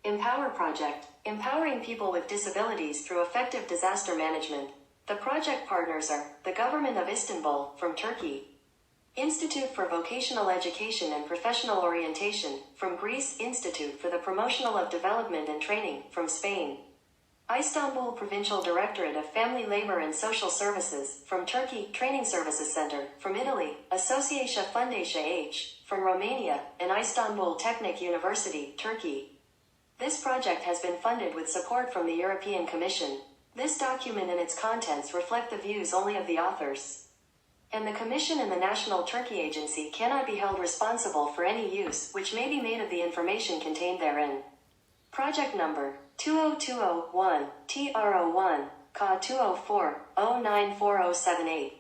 Empower Project, empowering people with disabilities through effective disaster management. The project partners are the Government of Istanbul from Turkey, Institute for Vocational Education and Professional Orientation from Greece, Institute for the Promotional of Development and Training from Spain, Istanbul Provincial Directorate of Family Labor and Social Services from Turkey, Training Services Center from Italy, Associația Fundația H from Romania, and Istanbul Technic University, Turkey. This project has been funded with support from the European Commission. This document and its contents reflect the views only of the authors, and the Commission and the National Turkey Agency cannot be held responsible for any use which may be made of the information contained therein. Project number 20201 TR01 CA 204 094078.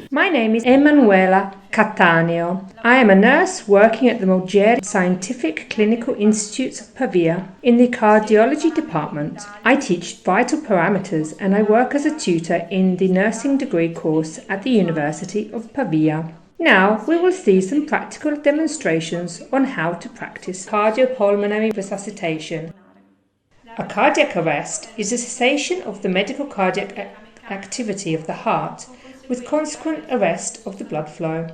My name is Emanuela Cattaneo. I am a nurse working at the Mulgeri Scientific Clinical Institutes of Pavia in the cardiology department. I teach vital parameters and I work as a tutor in the nursing degree course at the University of Pavia. Now we will see some practical demonstrations on how to practice cardiopulmonary resuscitation. A cardiac arrest is a cessation of the medical cardiac activity of the heart with consequent arrest of the blood flow.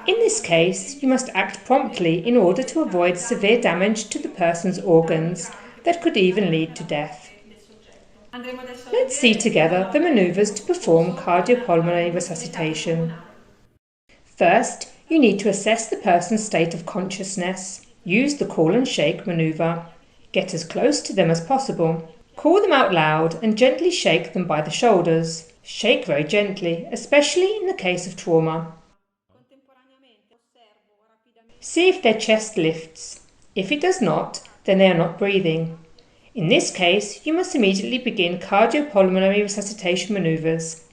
In this case, you must act promptly in order to avoid severe damage to the person's organs that could even lead to death. Let's see together the maneuvers to perform cardiopulmonary resuscitation. First, you need to assess the person's state of consciousness. Use the call and shake maneuver. Get as close to them as possible. Call them out loud and gently shake them by the shoulders. Shake very gently, especially in the case of trauma. See if their chest lifts. If it does not, then they are not breathing. In this case, you must immediately begin cardiopulmonary resuscitation maneuvers.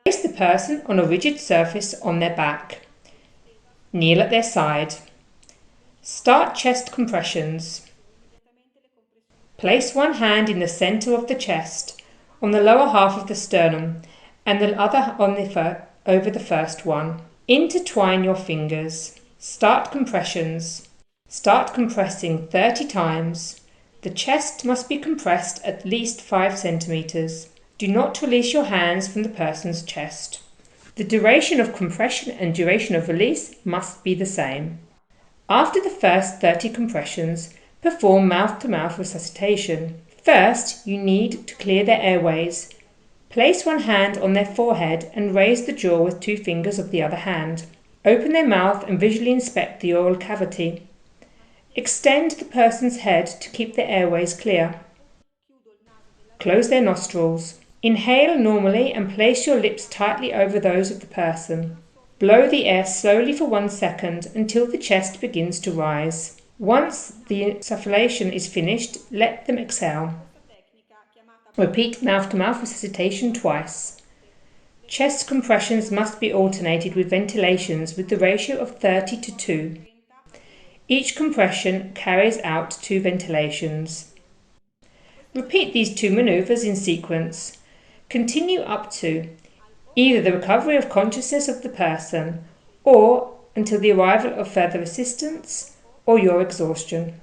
Place the person on a rigid surface on their back. Kneel at their side. Start chest compressions. Place one hand in the center of the chest, on the lower half of the sternum, and the other on over the first one. Intertwine your fingers. Start compressions. Start compressing 30 times. The chest must be compressed at least 5 centimeters. Do not release your hands from the person's chest. The duration of compression and duration of release must be the same. After the first 30 compressions, perform mouth-to-mouth resuscitation. First, you need to clear their airways. Place one hand on their forehead and raise the jaw with 2 fingers of the other hand. Open their mouth and visually inspect the oral cavity. Extend the person's head to keep their airways clear. Close their nostrils. Inhale normally and place your lips tightly over those of the person. Blow the air slowly for 1 second until the chest begins to rise. Once the insufflation is finished, let them exhale. Repeat mouth-to-mouth resuscitation twice. Chest compressions must be alternated with ventilations with the ratio of 30 to 2. Each compression carries out 2 ventilations. Repeat these 2 maneuvers in sequence. Continue up to either the recovery of consciousness of the person or until the arrival of further assistance or your exhaustion.